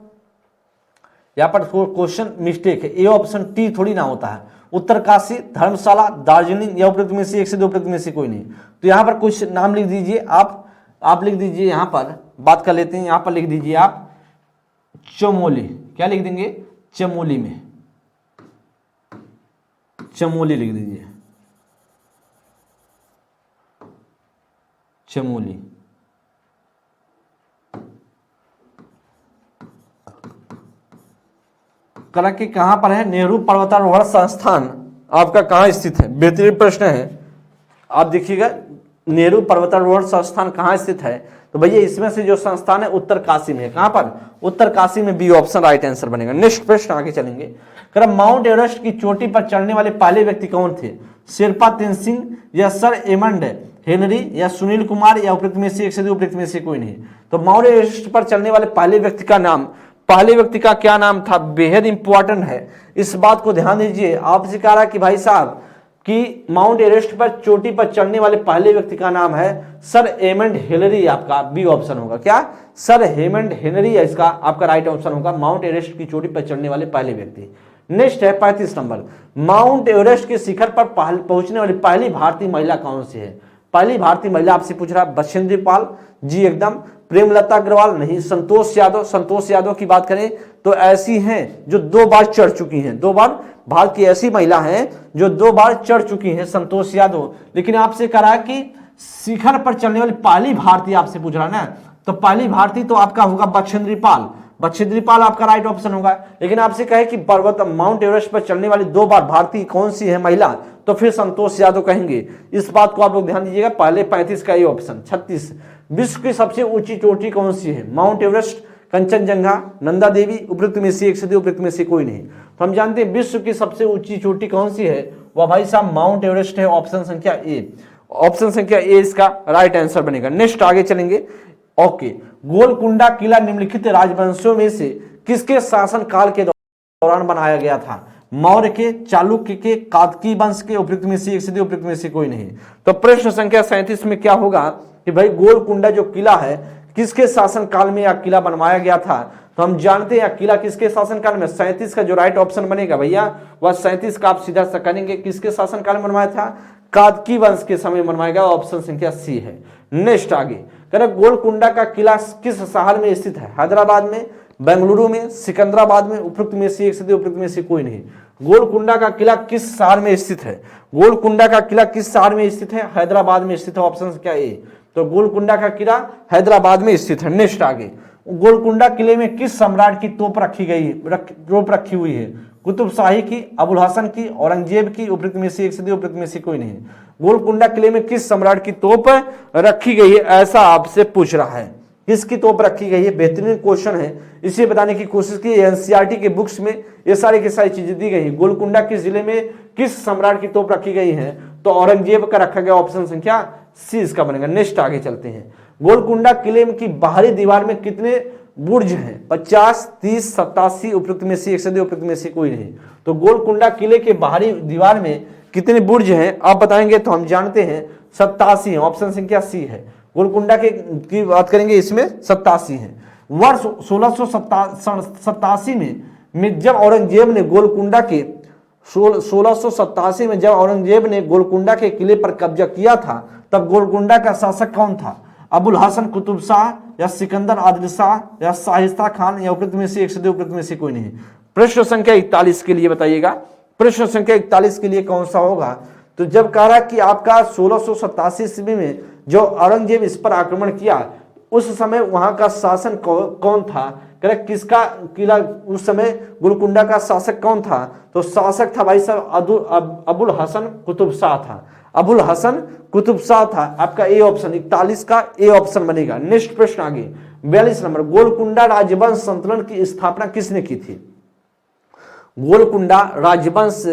यहाँ पर क्वेश्चन मिस्टेक है। ए ऑप्शन टी थोड़ी ना होता है। उत्तरकाशी, धर्मशाला, दार्जिलिंग, या उपयुक्त में से एक से दो, उपयुक्त में से कोई नहीं। तो यहाँ पर कुछ नाम लिख दीजिए आप लिख दीजिए। यहाँ पर बात कर लेते हैं। यहाँ पर लिख दीजिए आप चमोली। क्या लिख देंगे? चमोली में, चमोली लिख दीजिए, चमोली। कला कि कहां पर है? नेहरू पर्वतारोहण संस्थान आपका कहां स्थित है? बेहतरीन प्रश्न है। आप देखिएगा नेहरू पर्वतारोहण संस्थान कहां स्थित है? तो भैया इसमें से जो संस्थान है उत्तरकाशी में है। कहां पर? उत्तरकाशी में, बी ऑप्शन राइट आंसर बनेगा। नेक्स्ट प्रश्न आगे चलेंगे। माउंट एवरेस्ट की चोटी पर चढ़ने वाले पहले व्यक्ति कौन थे? शेरपा तेनसिंह, या सर एमंड हेनरी, या सुनील कुमार, या उपयुक्त में से एक से दो, उपयुक्त में से कोई नहीं। तो माउंट एवरेस्ट पर चढ़ने वाले पहले व्यक्ति का क्या नाम था? बेहद इंपॉर्टेंट है, इस बात को ध्यान दीजिए। आपसे कह रहा कि भाई साहब कि माउंट एवरेस्ट पर चोटी पर चढ़ने वाले पहले व्यक्ति का नाम है सर एमंड हेनरी। आपका बी ऑप्शन होगा। क्या? सर हेमंड हेनरी है इसका आपका राइट ऑप्शन होगा। माउंट एवरेस्ट की चोटी पर चढ़ने वाले पहले व्यक्ति। नेक्स्ट है 35 नंबर, माउंट एवरेस्ट के शिखर पर पहुंचने वाली पहली भारतीय महिला कौन सी है? पहली भारतीय महिला आपसे पूछ रहा है, बछेंद्री पाल जी एकदम, प्रेमलता अग्रवाल नहीं, संतोष यादव, संतोष यादव की बात करें तो ऐसी हैं जो 2 बार चढ़ चुकी हैं, 2 बार भारत की ऐसी महिला हैं जो 2 बार चढ़ चुकी हैं, संतोष यादव। लेकिन आपसे कह रहा है कि शिखर पर चलने वाली पहली भारतीय आपसे पूछ रहा है ना, तो पहली भारतीय तो आपका होगा बछेंद्री पाल, बछेंद्री पाल आपका राइट ऑप्शन होगा। लेकिन आपसे कहे कि पर्वत माउंट एवरेस्ट पर चलने वाली 2 बार भारतीय कौन सी है महिला, तो फिर संतोष यादव कहेंगे। इस बात को आप लोग ध्यान दीजिएगा, पहले 35 का ये ऑप्शन। 36, विश्व की सबसे ऊंची चोटी कौन सी है? माउंट एवरेस्ट, कंचनजंगा, नंदा देवी, उपयुक्त में से एक से, उपयुक्त में से कोई नहीं। तो हम जानते हैं विश्व की सबसे ऊंची चोटी कौन सी है, वह भाई साहब माउंट एवरेस्ट है, ऑप्शन संख्या ए। ऑप्शन संख्या ए इसका राइट आंसर बनेगा। नेक्स्ट आगे चलेंगे। ओके, गोलकुंडा किला निम्नलिखित राजवंशों में से किसके शासन काल के दौरान बनाया गया था? मौर्य के, चालुक्य के, काकतीय वंश के, उपयुक्त में से एक से, उपयुक्त में से कोई नहीं। तो प्रश्न संख्या 37 में क्या होगा कि भाई गोलकुंडा जो किला है किसके शासन काल में यह किला बनवाया गया था? तो हम जानते हैं किला किसके शासन काल में, 37 का जो राइट ऑप्शन बनेगा भैया वह 37 का आप सीधा सा करेंगे, किसके शासन काल में बनवाया था? काकतीय वंश के समय बनवाया गया, ऑप्शन संख्या सी है। नेक्स्ट आगे करें, गोलकुंडा का किला किस शहर में स्थित है? हैदराबाद में, बेंगलुरु में, सिकंदराबाद में, उपयुक्त में से एक से, उपयुक्त में से कोई नहीं। गोलकुंडा का किला किस शहर में स्थित है? गोलकुंडा का किला किस शहर में स्थित है? हैदराबाद में स्थित है, ऑप्शन क्या ए। तो गोलकुंडा का किला हैदराबाद में स्थित है। नेक्स्ट आगे, गोलकुंडा किले में किस सम्राट की तोप रखी गई, तोप रखी हुई है? कुतुब शाही की, अबुल हसन की, औरंगजेब की, उपयुक्त में से एक से, उपयुक्त में से कोई नहीं। गोलकुंडा किले में किस सम्राट की तोप रखी गई है, ऐसा आपसे पूछ रहा है। किसकी तोप रखी गई है? बेहतरीन क्वेश्चन है, इसे बताने की कोशिश की। एनसीईआरटी के बुक्स में ये सारी की सारी चीजें दी गई है। गोलकुंडा किस जिले में किस सम्राट की तोप रखी गई है? तो औरंगजेब का रखा गया, ऑप्शन संख्या सी इसका बनेगा। नेक्स्ट आगे चलते हैं। गोलकुंडा किले की बाहरी दीवार में कितने बुर्ज हैं? 50, 30, 87, उपयुक्त में से एक से, उपयुक्त में से कोई नहीं। तो गोलकुंडा किले के बाहरी दीवार में कितने बुर्ज हैं आप बताएंगे, तो हम जानते हैं 87 है, ऑप्शन संख्या सी है। गोलकुंडा के की बात करेंगे इसमें 87 है। वर्ष 1687 में जब औरंगजेब ने गोलकुंडा के 1687 में जब औरंगजेब ने गोलकुंडा के किले पर कब्जा किया था, तब गोलकुंडा का शासक कौन था? अबुल हसन कुतुब शाह या सिकंदर आदिल शाह या शाइस्ता खान या उपयुक्त में से एक से, उपयुक्त में से कोई नहीं। प्रश्न संख्या 41 के लिए बताइएगा, प्रश्न संख्या 41 के लिए कौन सा होगा? तो जब कह रहा कि आपका 1687 ईस्वी में जो औरंगजेब इस पर आक्रमण किया, उस समय वहां का शासन कौन था? करेक्ट, किसका किला उस समय गोलकुंडा का शासक कौन था? तो शासक था भाई साहब अबुल हसन कुतुब शाह था, अबुल हसन कुतुब शाह था। आपका ए ऑप्शन 41 का ए ऑप्शन बनेगा। नेक्स्ट प्रश्न आगे 42 नंबर, गोलकुंडा राजवंश संतुलन की स्थापना किसने की थी? गोलकुंडा राजवंश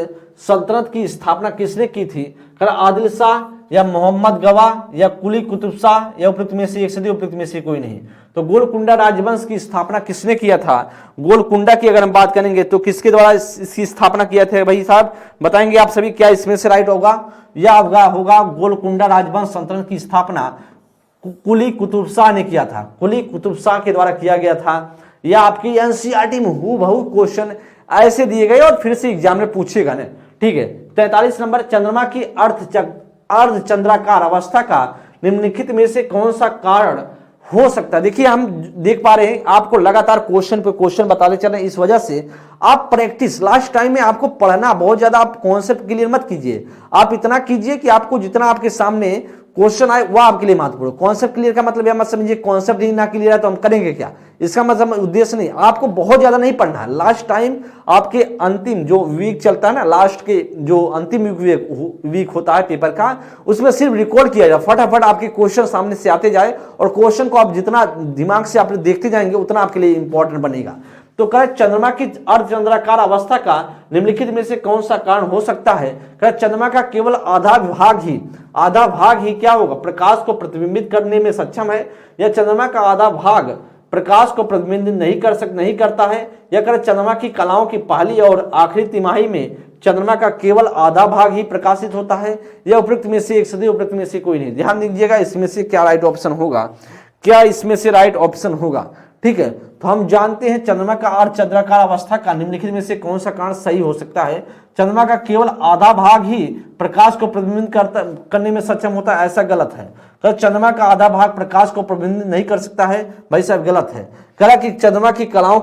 सल्तनत की स्थापना किसने की थी? आदिल शाह या मोहम्मद गवाह या कुली कुतुब शाह या उपयुक्त में से एक से, उपयुक्त में से कोई नहीं। तो गोलकुंडा राजवंश की स्थापना किसने किया था? गोलकुंडा की अगर हम बात करेंगे तो किसके द्वारा इसकी स्थापना किया था भाई साहब, बताएंगे आप सभी, क्या इसमें से राइट होगा? या होगा गोलकुंडा राजवंश सल्तनत की स्थापना कुली कुतुब शाह ने किया था, कुली कुतुब शाह के द्वारा किया गया था। या आपकी एनसीईआरटी में हूबहू क्वेश्चन ऐसे दिए गए और फिर से एग्जाम में पूछेगा ना, ठीक है। 43 नंबर, चंद्रमा की अर्धचंद्राकार अवस्था का निम्नलिखित में से कौन सा कारण हो सकता है? देखिए हम देख पा रहे हैं आपको लगातार क्वेश्चन पे क्वेश्चन बताते चल रहे हैं, इस वजह से आप प्रैक्टिस लास्ट टाइम में आपको पढ़ना बहुत ज्यादा, आप कॉन्सेप्ट क्लियर मत कीजिए, आप इतना कीजिए कि आपको जितना आपके सामने क्वेश्चन आए वह आपके लिए महत्वपूर्ण। कॉन्सेप्ट क्लियर का मतलब यह मत समझिए कॉन्सेप्ट ही ना क्लियर है तो हम करेंगे क्या, इसका मतलब उद्देश्य नहीं। आपको बहुत ज्यादा नहीं पढ़ना है, लास्ट टाइम आपके अंतिम जो वीक चलता है ना, लास्ट के जो अंतिम वीक होता है पेपर का, उसमें सिर्फ रिकॉर्ड किया जाए, फटाफट आपके क्वेश्चन सामने से आते जाए और क्वेश्चन को आप जितना दिमाग से आप देखते जाएंगे उतना आपके लिए इंपॉर्टेंट बनेगा। तो कह चंद्रमा की अर्धचंद्राकार अवस्था का निम्नलिखित में से कौन सा कारण हो सकता है? कह चंद्रमा का केवल आधा भाग ही क्या होगा, प्रकाश को प्रतिबिंबित करने में सक्षम है, या चंद्रमा का आधा भाग प्रकाश को प्रतिबिंबित नहीं करता है, या कह चंद्रमा की कलाओं की पहली और आखिरी तिमाही में चंद्रमा का केवल आधा भाग ही प्रकाशित होता है, या उपयुक्त में से एक से, उपयुक्त में से कोई नहीं। ध्यान दीजिएगा इसमें से क्या राइट ऑप्शन होगा, क्या इसमें से राइट ऑप्शन होगा, ठीक है। तो हम जानते हैं चंद्रमा का अर्धचंद्राकार अवस्था का निम्नलिखित में से कौन सा कारण सही हो सकता है। चंद्रमा का केवल आधा भाग ही प्रकाश को प्रतिबिंबित करने में सक्षम होता है, ऐसा गलत है। तो चंद्रमा का आधा भाग प्रकाश को प्रतिबिंबित नहीं कर सकता है, भाई साहब गलत है। कहा कि चंद्रमा की कलाओं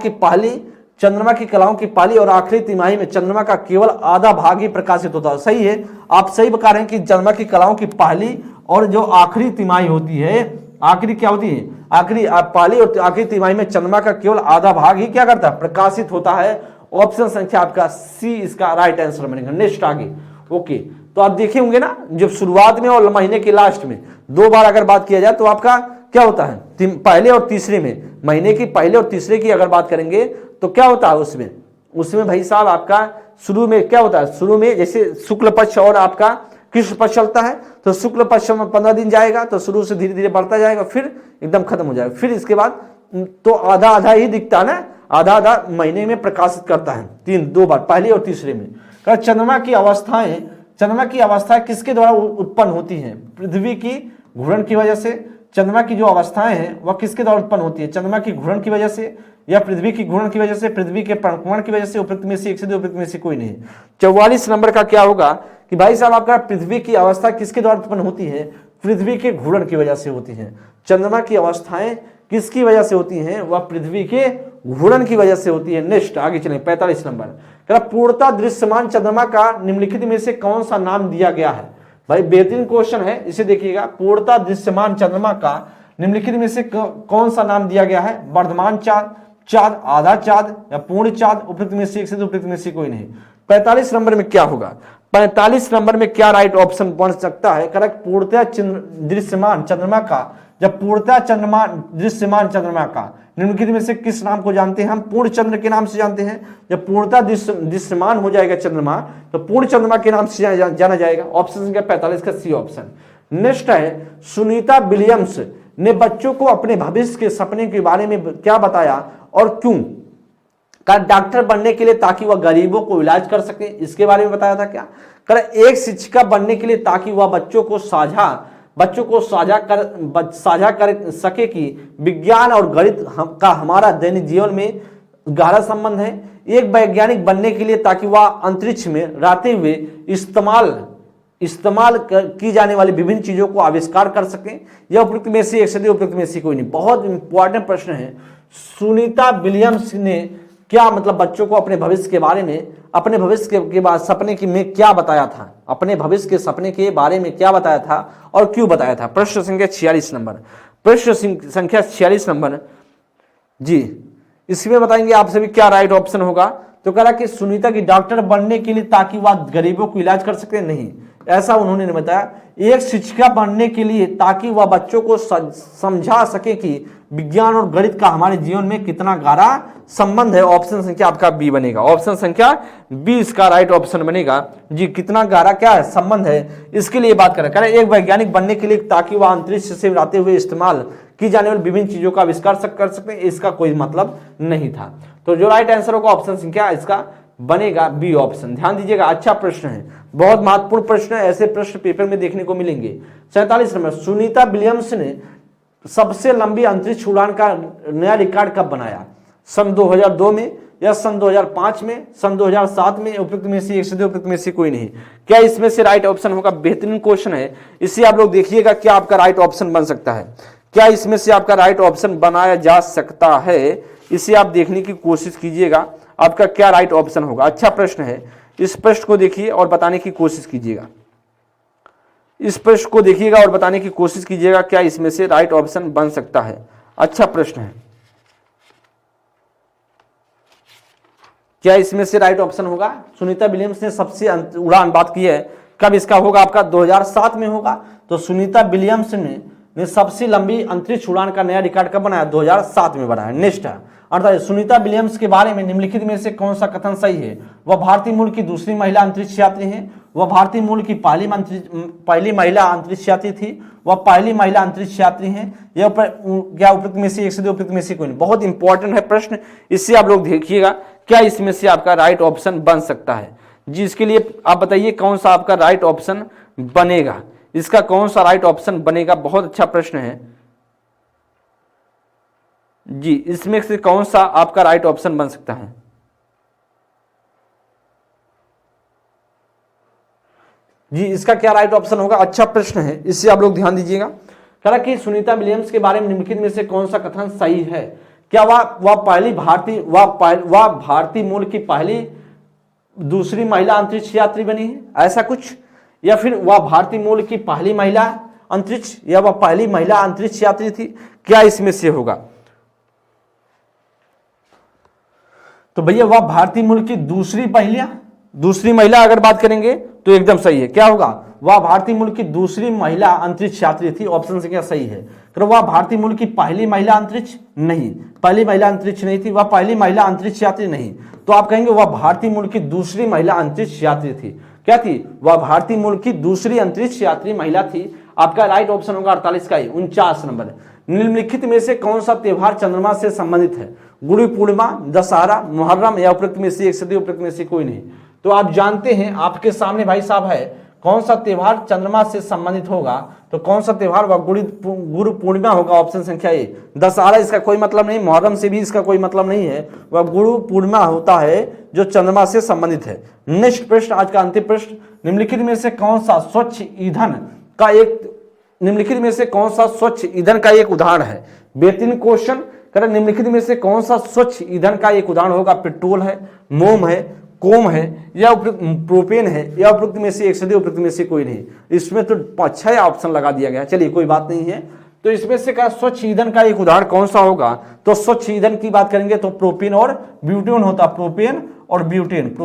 की पहली और आखिरी तिमाही में चंद्रमा का केवल आधा भाग ही प्रकाशित होता है। सही है, आप सही बता रहे हैं कि चंद्रमा की कलाओं की पहली और जो आखिरी तिमाही होती है, आखिरी क्या होती है, पहली और आखिरी तिमाही में चंद्रमा का केवल आधा भाग ही क्या करता है, प्रकाशित होता है। ऑप्शन संख्या आपका सी इसका राइट आंसर बनेगा। नेक्स्ट आगे, ओके। तो आप देखे होंगे ना, जब शुरुआत में और महीने के लास्ट में 2 बार अगर बात किया जाए तो आपका क्या होता है, पहले और तीसरे में, महीने की पहले और तीसरे की अगर बात करेंगे तो क्या होता है उसमें भाई साहब आपका शुरू में क्या होता है, शुरू में जैसे शुक्ल पक्ष और आपका कृष्ण पक्ष चलता है, तो शुक्ल पक्ष में 15 दिन जाएगा, तो शुरू से धीरे धीरे बढ़ता जाएगा, फिर एकदम खत्म हो जाएगा। फिर इसके बाद तो आधा आधा ही दिखता है ना, आधा आधा महीने में प्रकाशित करता है, 2 बार, पहले और तीसरे में। चंद्रमा की अवस्थाएं किसके द्वारा उत्पन्न होती हैं? पृथ्वी की घूर्णन की वजह से। चंद्रमा की जो अवस्थाएं हैं वह किसके द्वारा उत्पन्न होती है? चंद्रमा की घूर्णन की वजह से या पृथ्वी की घूर्णन की वजह से, पृथ्वी के परिक्रमण की वजह से, उपयुक्त में से एक से दो, उपयुक्त में से कोई नहीं। 44 नंबर का क्या होगा कि भाई साहब आपका पृथ्वी की अवस्था किसके द्वारा उत्पन्न होती है? पृथ्वी के घूर्णन की वजह से होती है। चंद्रमा की अवस्थाएं किसकी वजह से होती हैं? वह पृथ्वी के घूर्णन की वजह से होती है। नेक्स्ट आगे चलें, 45 नंबर। पूर्णतः दृश्यमान चंद्रमा का निम्नलिखित में से कौन सा नाम दिया गया है? भाई बेहतरीन क्वेश्चन है, इसे देखिएगा। पूर्णतः दृश्यमान चंद्रमा का निम्नलिखित में से कौन सा नाम दिया गया है? वर्धमान चांद, चांद, आधा चांद या पूर्ण चांद, उपयुक्त में से एक से दो, उपयुक्त में से कोई नहीं। 45 नंबर में क्या होगा? 45 नंबर में क्या राइट ऑप्शन बन सकता है? करेक्ट, पूर्णतः दृश्यमान चंद्रमा का, जब पूर्णतः दृश्यमान चंद्रमा का निम्नलिखित में से किस नाम को जानते हैं? हम पूर्ण चंद्र के नाम से जानते हैं। जब पूर्णतः दृश्यमान हो जाएगा चंद्रमा तो पूर्ण चंद्रमा के नाम से जाना जाएगा। ऑप्शन संख्या 45 का सी ऑप्शन। नेक्स्ट है, सुनीता विलियम्स ने बच्चों को अपने भविष्य के सपने के बारे में क्या बताया और क्यों? का डॉक्टर बनने के लिए ताकि वह गरीबों को इलाज कर सके, इसके बारे में बताया था। क्या कर? एक शिक्षिका बनने के लिए ताकि वह बच्चों को साझा कर सके कि विज्ञान और गणित का हमारा दैनिक जीवन में गहरा संबंध है। एक वैज्ञानिक बनने के लिए ताकि वह अंतरिक्ष में रहते हुए इस्तेमाल की जाने वाली विभिन्न चीजों को आविष्कार कर सके। यह उपयुक्त में से एक से दो, उपयुक्त में से कोई नहीं। बहुत इंपॉर्टेंट प्रश्न है। सुनीता विलियम्स ने क्या मतलब बच्चों को अपने भविष्य के बारे में, अपने भविष्य के बाद सपने की में क्या बताया था? अपने भविष्य के सपने के बारे में क्या बताया था और क्यों बताया था? प्रश्न संख्या 46 नंबर। प्रश्न संख्या 46 नंबर जी, इसमें बताएंगे आप सभी क्या राइट ऑप्शन होगा। तो कह रहा कि सुनीता की डॉक्टर बनने के लिए ताकि वह गरीबों को इलाज कर सके, नहीं, ऐसा उन्होंने नहीं बताया। एक शिक्षिका बनने के लिए ताकि वह बच्चों को समझा सके कि विज्ञान और गणित का हमारे जीवन में कितना गहरा संबंध है। ऑप्शन संख्या आपका बी बनेगा। ऑप्शन संख्या बी इसका राइट ऑप्शन बनेगा जी। कितना गहरा क्या है संबंध है, इसके लिए बात करें। एक वैज्ञानिक बनने के लिए ताकि वह अंतरिक्ष से रहते हुए इस्तेमाल की जाने वाली विभिन्न चीजों का आविष्कार कर सकते हैं, इसका कोई मतलब नहीं था। तो जो राइट आंसर होगा ऑप्शन संख्या इसका बनेगा बी ऑप्शन। ध्यान दीजिएगा, अच्छा प्रश्न है, बहुत महत्वपूर्ण प्रश्न है। ऐसे प्रश्न पेपर में देखने को मिलेंगे। 47 नंबर, सुनीता विलियम्स ने सबसे लंबी अंतरिक्ष उड़ान का नया रिकॉर्ड कब बनाया? सन 2002 में या सन 2005 में, सन 2007 में, उपयुक्त में से एक से दो, उपयुक्त में से कोई नहीं। क्या इसमें से राइट ऑप्शन होगा? बेहतरीन क्वेश्चन है, इसे आप लोग देखिएगा क्या आपका राइट ऑप्शन बन सकता है। क्या इसमें से आपका राइट ऑप्शन बनाया जा सकता है? इसे आप देखने की कोशिश कीजिएगा, आपका क्या राइट ऑप्शन होगा। अच्छा प्रश्न है, इस प्रश्न को देखिए और बताने की कोशिश कीजिएगा। इस प्रश्न को देखिएगा और बताने की कोशिश कीजिएगा क्या इसमें से राइट ऑप्शन बन सकता है। अच्छा प्रश्न है, क्या इसमें से राइट ऑप्शन होगा? सुनीता विलियम्स ने सबसे उड़ान बात की है, कब इसका होगा? आपका 2007 में होगा। तो सुनीता विलियम्स ने सबसे लंबी अंतरिक्ष उड़ान का नया रिकॉर्ड कब बनाया? 2007 में बनाया। नेक्स्ट है, अर्थात सुनीता विलियम्स के बारे में निम्नलिखित में से कौन सा कथन सही है? वह भारतीय मूल की दूसरी महिला अंतरिक्ष यात्री है, वह भारतीय मूल की पहली महिला अंतरिक्ष यात्री थी, वह पहली महिला अंतरिक्ष यात्री है, यह क्या उपयुक्त में से एक से दो, उपयुक्त में से कोई नहीं। बहुत इंपॉर्टेंट है प्रश्न, इससे आप लोग देखिएगा क्या इसमें से आपका राइट ऑप्शन बन सकता है जी। इसके लिए आप बताइए कौन सा आपका राइट ऑप्शन बनेगा, इसका कौन सा राइट ऑप्शन बनेगा। बहुत अच्छा प्रश्न है जी, इसमें से कौन सा आपका राइट ऑप्शन बन सकता है? जी, इसका क्या राइट ऑप्शन होगा? अच्छा प्रश्न है, इससे आप लोग ध्यान दीजिएगा। कह रहा कि सुनीता विलियम्स के बारे में निम्नलिखित में से कौन सा कथन सही है? क्या वह पहली भारतीय वह भारतीय मूल की पहली दूसरी महिला अंतरिक्ष यात्री बनी है, ऐसा कुछ? या फिर वह भारतीय मूल की पहली महिला अंतरिक्ष, या वह पहली महिला अंतरिक्ष यात्री थी? क्या इसमें से होगा? तो भैया वह भारतीय मूल की दूसरी महिला अगर बात करेंगे तो एकदम सही है। क्या होगा? वह भारतीय मूल की दूसरी महिला अंतरिक्ष यात्री थी, ऑप्शन से क्या सही है। तो वह भारतीय मूल की पहली महिला अंतरिक्ष नहीं, पहली महिला अंतरिक्ष नहीं थी, वह पहली महिला अंतरिक्ष यात्री नहीं, तो आप कहेंगे वह भारतीय मूल की दूसरी महिला अंतरिक्ष यात्री थी। क्या थी? वह भारतीय मूल की दूसरी अंतरिक्ष यात्री महिला थी। आपका राइट ऑप्शन होगा 48 का 49 नंबर। निम्नलिखित में से कौन सा त्योहार चंद्रमा से संबंधित है? गुरु पूर्णिमा, दशहरा, मुहर्रम, या उपरोक्त में से एक से उपरोक्त में से कोई नहीं। तो आप जानते हैं, आपके सामने भाई साहब है, कौन सा त्योहार चंद्रमा से संबंधित होगा? तो कौन सा त्योहार? वह गुरु पूर्णिमा होगा, ऑप्शन संख्या ए। दशहरा इसका कोई मतलब नहीं, मुहर्रम से भी इसका कोई मतलब नहीं है, वह गुरु पूर्णिमा होता है जो चंद्रमा से संबंधित है। नेक्स्ट प्रश्न, आज का अंतिम प्रश्न, निम्नलिखित में से कौन सा स्वच्छ ईंधन का एक उदाहरण है? बेहतरीन क्वेश्चन। निम्नलिखित में से कौन सा स्वच्छ ईंधन का एक उदाहरण होगा? पेट्रोल है, मोम है, कोम है, या प्रोपेन है, या उपरोक्त में से एक से उपरोक्त में से कोई नहीं। इसमें तो 6 ऑप्शन लगा दिया गया, चलिए कोई बात नहीं है। तो इसमें से क्या स्वच्छ ईंधन का एक उदाहरण कौन सा होगा? तो स्वच्छ ईंधन की बात करेंगे तो प्रोपेन और ब्यूटेन होता, प्रोपेन और ब्यूटेन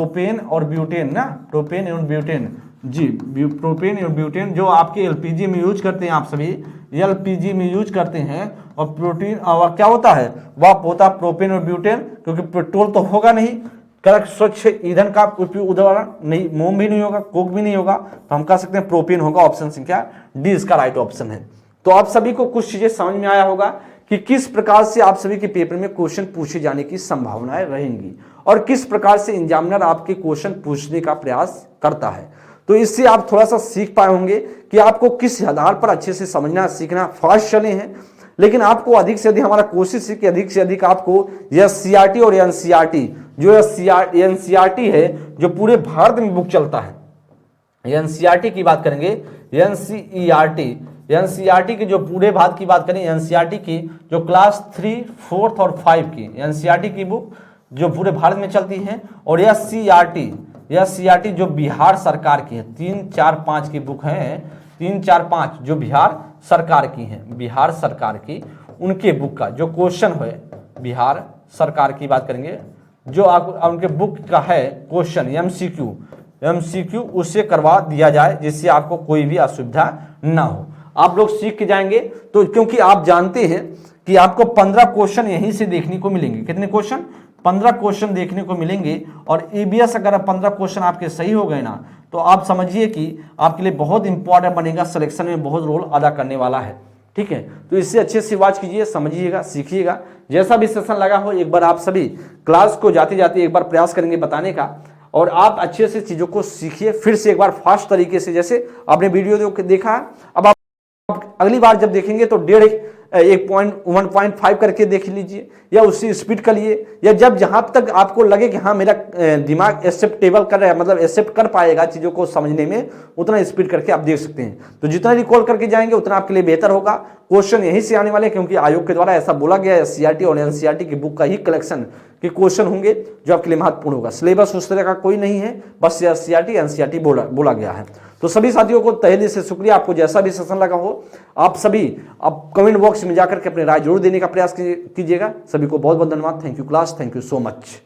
ना, प्रोपेन और ब्यूटेन जी, प्रोपेन और ब्यूटेन जो आपके एलपीजी में यूज करते हैं, आप सभी एलपीजी में यूज करते हैं। और प्रोटीन और क्या होता है? वह होता प्रोपेन और ब्यूटेन, क्योंकि पेट्रोल तो होगा नहीं। करेक्ट, स्वच्छ ईंधन का उदाहरण नहीं, मोम भी नहीं होगा, कोक भी नहीं होगा, तो हम कह सकते हैं प्रोपेन होगा, ऑप्शन संख्या डी इसका राइट ऑप्शन है। तो आप सभी को कुछ चीजें समझ में आया होगा कि किस प्रकार से आप सभी के पेपर में क्वेश्चन पूछे जाने की संभावनाएं रहेंगी और किस प्रकार से एग्जामिनर आपके क्वेश्चन पूछने का प्रयास करता है। तो इससे आप थोड़ा सा सीख पाए होंगे कि आपको किस आधार पर अच्छे से समझना सीखना। फास्ट चले हैं, लेकिन आपको अधिक से अधिक, हमारा कोशिश है कि अधिक से अधिक आपको यह सीआरटी और एनसीईआरटी, जो एनसीईआरटी है जो पूरे भारत में बुक चलता है, एनसीईआरटी की बात करेंगे, एनसीईआरटी की जो पूरे भारत की बात करें, एनसीईआरटी की जो क्लास 3, 4 और 5 की एनसीईआरटी की बुक जो पूरे भारत में चलती है, और यह सीआरटी जो बिहार सरकार की है, 3, 4, 5 की बुक है, 3, 4, 5 जो बिहार सरकार की हैं, बिहार सरकार की उनके बुक का जो क्वेश्चन है, बिहार सरकार की बात करेंगे, जो उनके बुक का है क्वेश्चन एमसीक्यू उससे करवा दिया जाए, जिससे आपको कोई भी असुविधा ना हो, आप लोग सीख के जाएंगे। तो क्योंकि आप जानते हैं कि आपको 15 क्वेश्चन यहीं से देखने को मिलेंगे। कितने क्वेश्चन? 15 क्वेश्चन देखने को मिलेंगे। और ईबीएस अगर 15 क्वेश्चन आपके सही हो गए ना, तो आप समझिए कि आपके लिए बहुत इंपॉर्टेंट बनेगा, सिलेक्शन में बहुत रोल अदा करने वाला है। ठीक है, तो इससे अच्छे से वॉच कीजिए, समझिएगा, सीखिएगा। जैसा भी सेशन लगा हो, एक बार आप सभी क्लास को जाते जाते एक बार प्रयास करेंगे बताने का, और आप अच्छे से चीज़ों को सीखिए फिर से एक बार फास्ट तरीके से, जैसे आपने वीडियो देखा। अब आप अगली बार जब देखेंगे तो 1.5 करके देख लीजिए, या उससे स्पीड कर लिए, या जब जहां तक आपको लगे कि हाँ मेरा दिमाग एक्सेप्टेबल कर रहा है, मतलब एक्सेप्ट कर पाएगा चीज़ों को समझने में, उतना स्पीड करके आप देख सकते हैं। तो जितना रिकॉल करके जाएंगे उतना आपके लिए बेहतर होगा। क्वेश्चन यहीं से आने वाले, क्योंकि आयोग के द्वारा ऐसा बोला गया है, सीआरटी और एनसीईआरटी की बुक का ही कलेक्शन के क्वेश्चन होंगे जो आपके लिए महत्वपूर्ण होगा। सिलेबस उस तरह का कोई नहीं है, बस सीआरटी एनसीईआरटी बोला गया है। तो सभी साथियों को तहे दिल से शुक्रिया। आपको जैसा भी सेशन लगा हो, आप सभी अब कमेंट बॉक्स में जाकर के अपनी राय जरूर देने का प्रयास कीजिएगा। सभी को बहुत बहुत धन्यवाद। Thank you class, thank you so much.